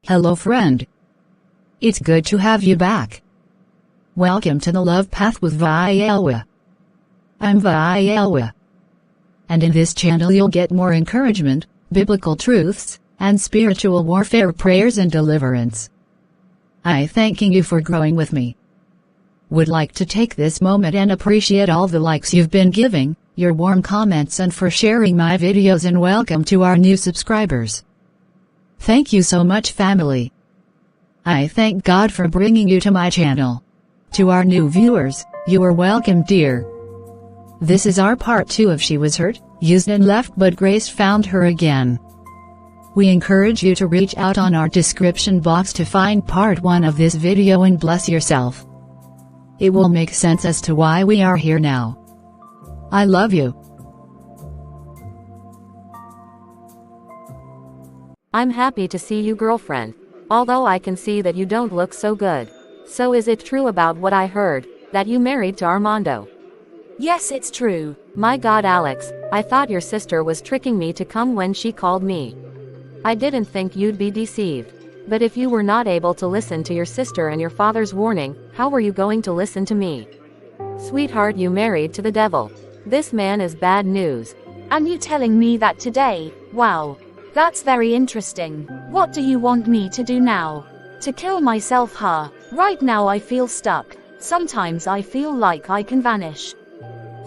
Hello friend. It's good to have you back. Welcome to the Love Path with Viola. I'm Viola. And in this channel you'll get more encouragement, biblical truths, and spiritual warfare prayers and deliverance. I thanking you for growing with me. Would like to take this moment and appreciate all the likes you've been giving, your warm comments and for sharing my videos, and welcome to our new subscribers. Thank you so much family. I thank God for bringing you to my channel. To our new viewers, you are welcome dear. This is our part 2 of She Was Hurt, Used and Left but Grace Found Her Again. We encourage you to reach out on our description box to find part 1 of this video and bless yourself. It will make sense as to why we are here now. I love you. I'm happy to see you, girlfriend. Although I can see that you don't look so good. So is it true about what I heard, that you married to Armando? Yes, it's true. My God, Alex, I thought your sister was tricking me to come when she called me. I didn't think you'd be deceived. But if you were not able to listen to your sister and your father's warning, how were you going to listen to me? Sweetheart, you married to the devil. This man is bad news. And you telling me that today? Wow. That's very interesting. What do you want me to do now? To kill myself, huh? Right now I feel stuck. Sometimes I feel like I can vanish.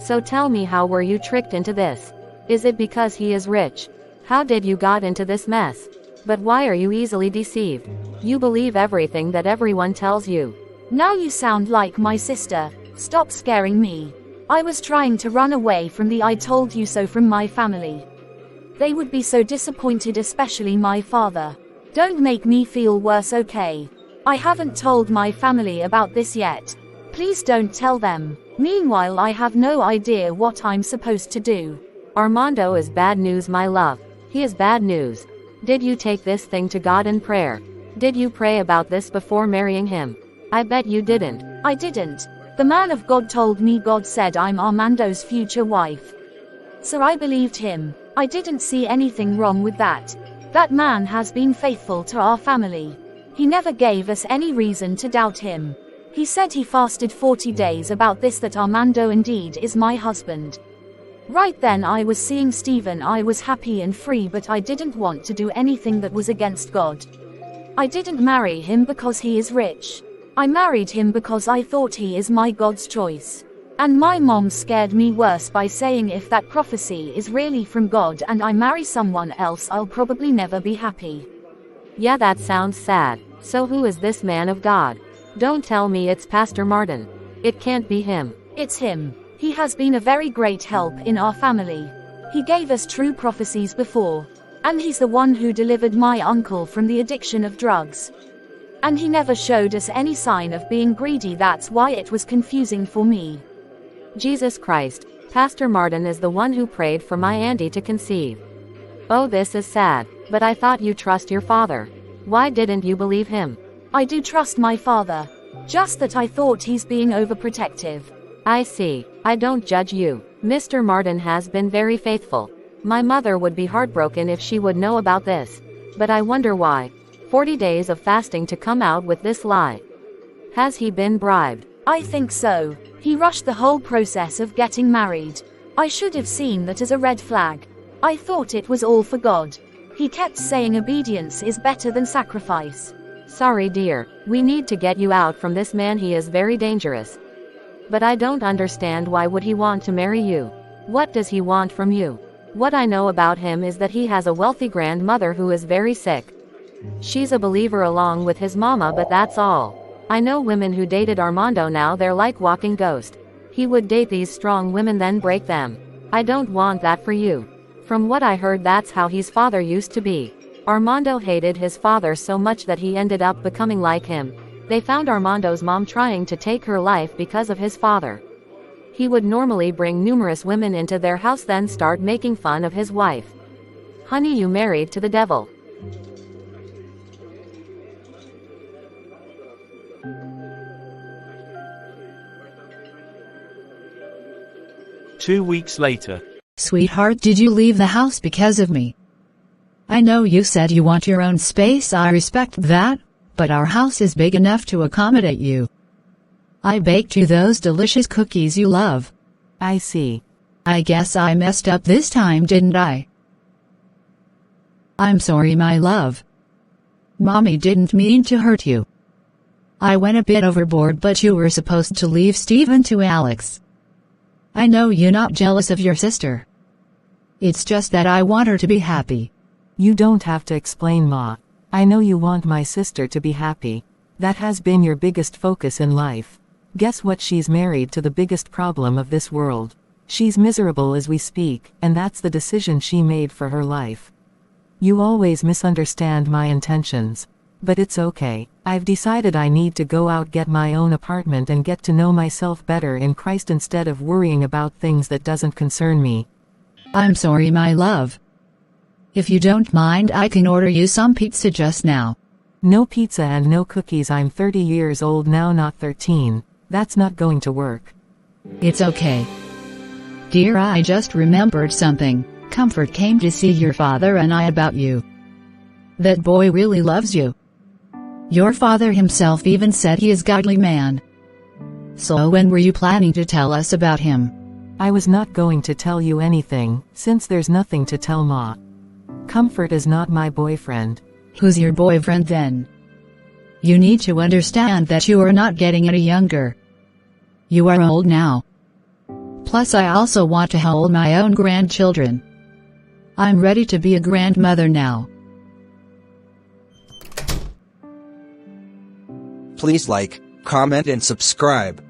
So tell me, how were you tricked into this? Is it because he is rich? How did you got into this mess? But why are you easily deceived? You believe everything that everyone tells you. Now you sound like my sister. Stop scaring me. I was trying to run away from the I told you so from my family. They would be so disappointed, especially my father. Don't make me feel worse, okay? I haven't told my family about this yet. Please don't tell them. Meanwhile, I have no idea what I'm supposed to do. Armando is bad news, my love. He is bad news. Did you take this thing to God in prayer? Did you pray about this before marrying him? I bet you didn't. I didn't. The man of God told me God said I'm Armando's future wife. So I believed him. I didn't see anything wrong with that. That man has been faithful to our family. He never gave us any reason to doubt him. He said he fasted 40 days about this, that Armando indeed is my husband. Right then I was seeing Stephen. I was happy and free, but I didn't want to do anything that was against God. I didn't marry him because he is rich. I married him because I thought he is my God's choice. And my mom scared me worse by saying if that prophecy is really from God and I marry someone else, I'll probably never be happy. Yeah, that sounds sad. So who is this man of God? Don't tell me it's Pastor Martin. It can't be him. It's him. He has been a very great help in our family. He gave us true prophecies before. And he's the one who delivered my uncle from the addiction of drugs. And he never showed us any sign of being greedy. That's why it was confusing for me. Jesus Christ, Pastor Martin is the one who prayed for my auntie to conceive. Oh, this is sad, but I thought you trust your father. Why didn't you believe him? I do trust my father. Just that I thought he's being overprotective. I see. I don't judge you. Mr. Martin has been very faithful. My mother would be heartbroken if she would know about this. But I wonder why. 40 days of fasting to come out with this lie. Has he been bribed? I think so. He rushed the whole process of getting married. I should have seen that as a red flag. I thought it was all for God. He kept saying obedience is better than sacrifice. Sorry dear, we need to get you out from this man. He is very dangerous. But I don't understand, why would he want to marry you? What does he want from you? What I know about him is that he has a wealthy grandmother who is very sick. She's a believer along with his mama, but that's all. I know women who dated Armando, now they're like walking ghosts. He would date these strong women then break them. I don't want that for you. From what I heard, that's how his father used to be. Armando hated his father so much that he ended up becoming like him. They found Armando's mom trying to take her life because of his father. He would normally bring numerous women into their house, then start making fun of his wife. Honey, you married to the devil. Two weeks later. Sweetheart, did you leave the house because of me? I know you said you want your own space, I respect that, but our house is big enough to accommodate you. I baked you those delicious cookies you love. I see. I guess I messed up this time, didn't I? I'm sorry, my love. Mommy didn't mean to hurt you. I went a bit overboard, but you were supposed to leave Steven to Alex. I know you're not jealous of your sister. It's just that I want her to be happy. You don't have to explain, Ma. I know you want my sister to be happy. That has been your biggest focus in life. Guess what? She's married to the biggest problem of this world. She's miserable as we speak, and that's the decision she made for her life. You always misunderstand my intentions. But it's okay. I've decided I need to go out, get my own apartment, and get to know myself better in Christ instead of worrying about things that doesn't concern me. I'm sorry, my love. If you don't mind, I can order you some pizza just now. No pizza and no cookies. I'm 30 years old now, not 13. That's not going to work. It's okay. Dear, I just remembered something. Comfort came to see your father and I about you. That boy really loves you. Your father himself even said he is a godly man. So when were you planning to tell us about him? I was not going to tell you anything, since there's nothing to tell, Ma. Comfort is not my boyfriend. Who's your boyfriend then? You need to understand that you are not getting any younger. You are old now. Plus I also want to hold my own grandchildren. I'm ready to be a grandmother now. Please like, comment and subscribe.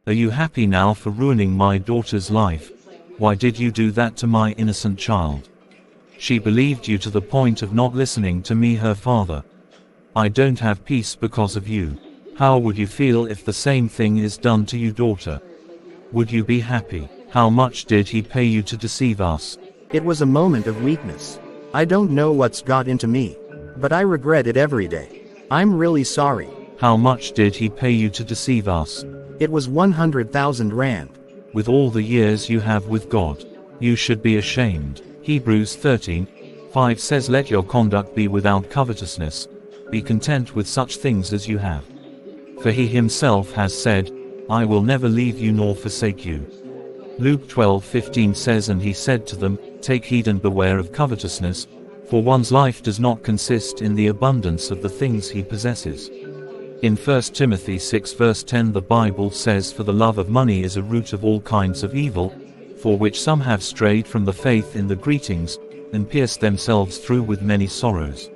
Are you happy now for ruining my daughter's life? Why did you do that to my innocent child? She believed you to the point of not listening to me, her father. I don't have peace because of you. How would you feel if the same thing is done to you, daughter? Would you be happy? How much did he pay you to deceive us? It was a moment of weakness. I don't know what's got into me, but I regret it every day. I'm really sorry. How much did he pay you to deceive us? It was 100,000 rand. With all the years you have with God, you should be ashamed. Hebrews 13:5 says, let your conduct be without covetousness. Be content with such things as you have. For he himself has said, I will never leave you nor forsake you. Luke 12:15 says, and he said to them, take heed and beware of covetousness, for one's life does not consist in the abundance of the things he possesses. In 1 Timothy 6 verse 10 the Bible says, for the love of money is a root of all kinds of evil, for which some have strayed from the faith in the greetings, and pierced themselves through with many sorrows.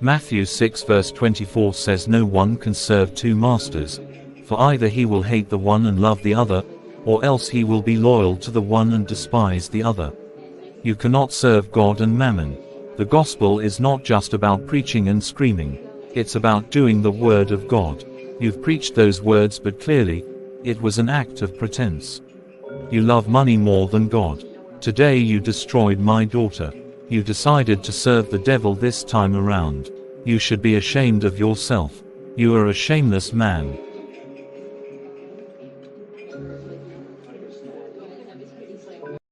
Matthew 6 verse 24 says, no one can serve two masters, for either he will hate the one and love the other, or else he will be loyal to the one and despise the other. You cannot serve God and mammon. The gospel is not just about preaching and screaming. It's about doing the word of God. You've preached those words, but clearly, it was an act of pretense. You love money more than God. Today you destroyed my daughter. You decided to serve the devil this time around. You should be ashamed of yourself. You are a shameless man.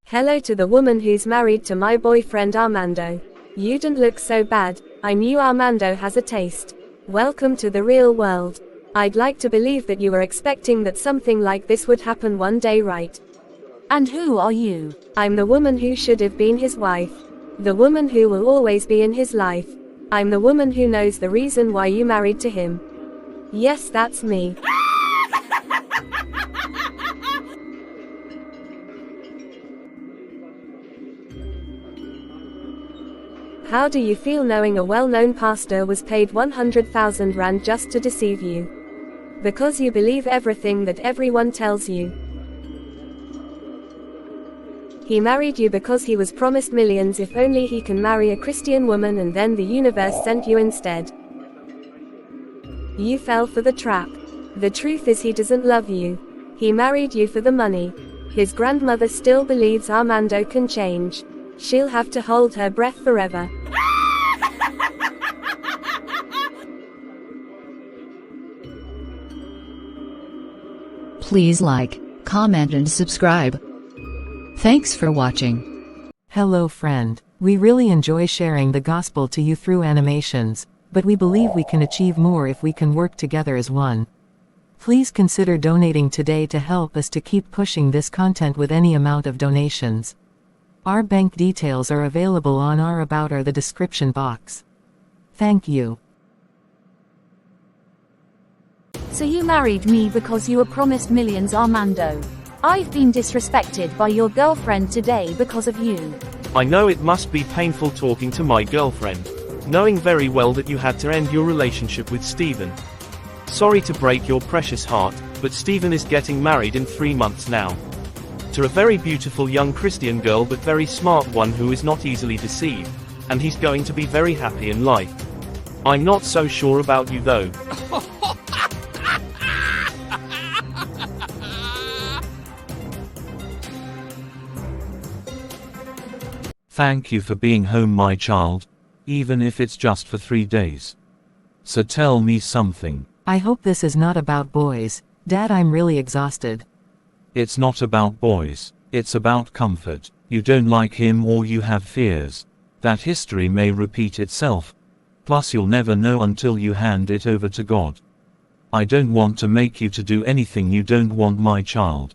Hello to the woman who's married to my boyfriend Armando. You don't look so bad. I knew Armando has a taste. Welcome to the real world. I'd like to believe that you were expecting that something like this would happen one day, right? And who are you? I'm the woman who should have been his wife. The woman who will always be in his life. I'm the woman who knows the reason why you married to him. Yes, that's me. How do you feel knowing a well-known pastor was paid 100,000 rand just to deceive you? Because you believe everything that everyone tells you. He married you because he was promised millions if only he can marry a Christian woman, and then the universe sent you instead. You fell for the trap. The truth is he doesn't love you. He married you for the money. His grandmother still believes Armando can change. She'll have to hold her breath forever. Please like, comment and subscribe. Thanks for watching. Hello, friend. We really enjoy sharing the gospel to you through animations, but we believe we can achieve more if we can work together as one. Please consider donating today to help us to keep pushing this content with any amount of donations. Our bank details are available on our About or the description box. Thank you. So you married me because you were promised millions, Armando. I've been disrespected by your girlfriend today because of you. I know it must be painful talking to my girlfriend, knowing very well that you had to end your relationship with Stephen. Sorry to break your precious heart, but Stephen is getting married in 3 months now. To a very beautiful young Christian girl but very smart one who is not easily deceived, and he's going to be very happy in life. I'm not so sure about you though. Thank you for being home, my child, even if it's just for 3 days. So tell me something. I hope this is not about boys. Dad, I'm really exhausted. It's not about boys, it's about comfort. You don't like him or you have fears that history may repeat itself. Plus you'll never know until you hand it over to God. I don't want to make you to do anything you don't want, my child.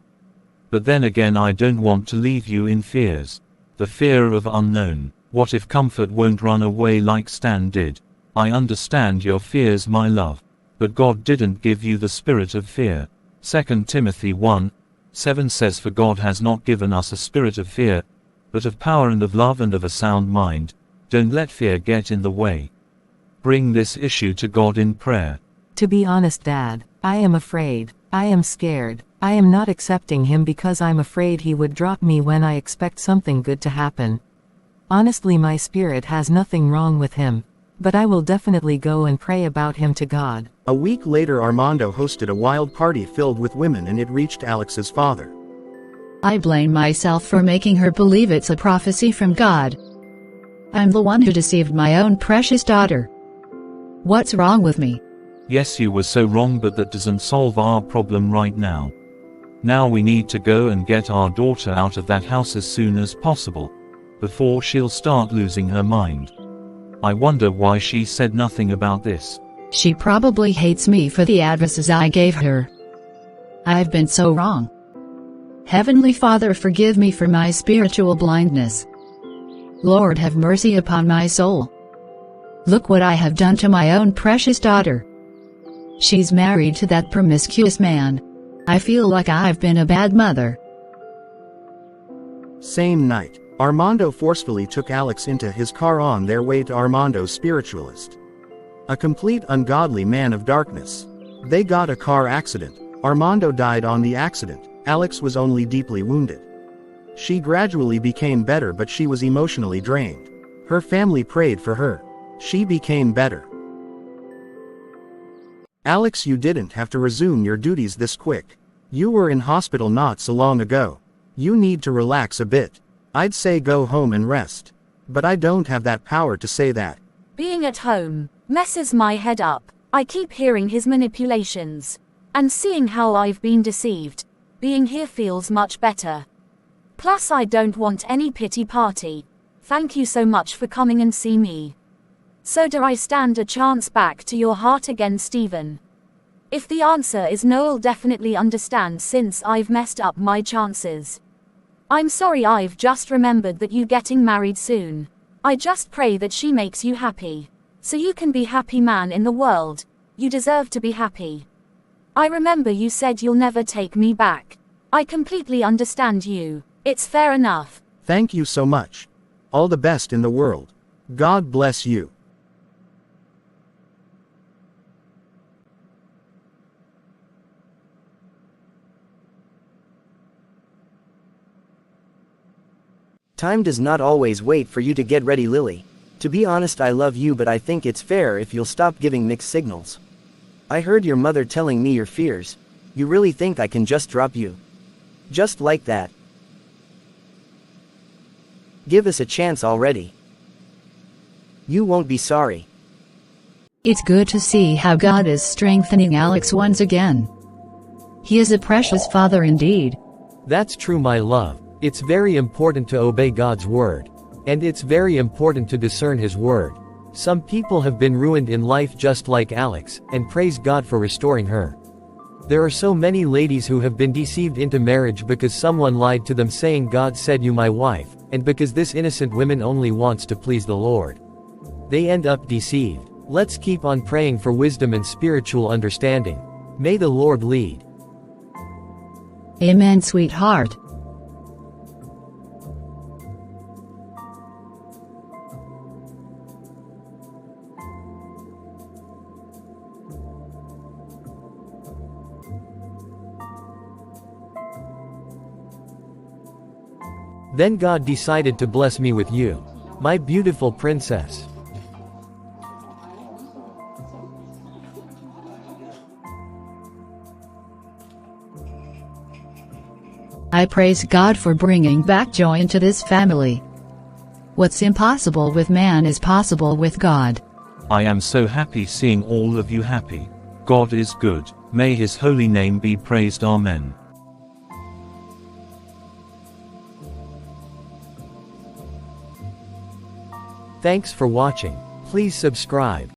But then again, I don't want to leave you in fears. The fear of unknown. What if comfort won't run away like Stan did? I understand your fears, my love. But God didn't give you the spirit of fear. 2 Timothy 1:7 says, for God has not given us a spirit of fear, but of power and of love and of a sound mind. Don't let fear get in the way. Bring this issue to God in prayer. To be honest, Dad, I am afraid. I am scared. I am not accepting him because I'm afraid he would drop me when I expect something good to happen. Honestly, my spirit has nothing wrong with him. But I will definitely go and pray about him to God. A week later, Armando hosted a wild party filled with women and it reached Alex's father. I blame myself for making her believe it's a prophecy from God. I'm the one who deceived my own precious daughter. What's wrong with me? Yes, you were so wrong, but that doesn't solve our problem right now. Now we need to go and get our daughter out of that house as soon as possible, before she'll start losing her mind. I wonder why she said nothing about this. She probably hates me for the advices I gave her. I've been so wrong. Heavenly Father, forgive me for my spiritual blindness. Lord, have mercy upon my soul. Look what I have done to my own precious daughter. She's married to that promiscuous man. I feel like I've been a bad mother. Same night, Armando forcefully took Alex into his car on their way to Armando's spiritualist. A complete ungodly man of darkness. They got a car accident. Armando died on the accident. Alex was only deeply wounded. She gradually became better, but she was emotionally drained. Her family prayed for her. She became better. Alex, you didn't have to resume your duties this quick. You were in hospital not so long ago. You need to relax a bit. I'd say go home and rest. But I don't have that power to say that. Being at home messes my head up. I keep hearing his manipulations. And seeing how I've been deceived. Being here feels much better. Plus I don't want any pity party. Thank you so much for coming and see me. So do I stand a chance back to your heart again, Stephen? If the answer is no, I'll definitely understand since I've messed up my chances. I'm sorry, I've just remembered that you getting married soon. I just pray that she makes you happy. So you can be happy man in the world. You deserve to be happy. I remember you said you'll never take me back. I completely understand you. It's fair enough. Thank you so much. All the best in the world. God bless you. Time does not always wait for you to get ready, Lily. To be honest, I love you, but I think it's fair if you'll stop giving mixed signals. I heard your mother telling me your fears. You really think I can just drop you? Just like that? Give us a chance already. You won't be sorry. It's good to see how God is strengthening Alex once again. He is a precious father indeed. That's true, my love. It's very important to obey God's word. And it's very important to discern His word. Some people have been ruined in life just like Alex, and praise God for restoring her. There are so many ladies who have been deceived into marriage because someone lied to them saying God said you my wife, and because this innocent woman only wants to please the Lord. They end up deceived. Let's keep on praying for wisdom and spiritual understanding. May the Lord lead. Amen, sweetheart. Then God decided to bless me with you, my beautiful princess. I praise God for bringing back joy into this family. What's impossible with man is possible with God. I am so happy seeing all of you happy. God is good. May His holy name be praised. Amen. Thanks for watching. Please subscribe.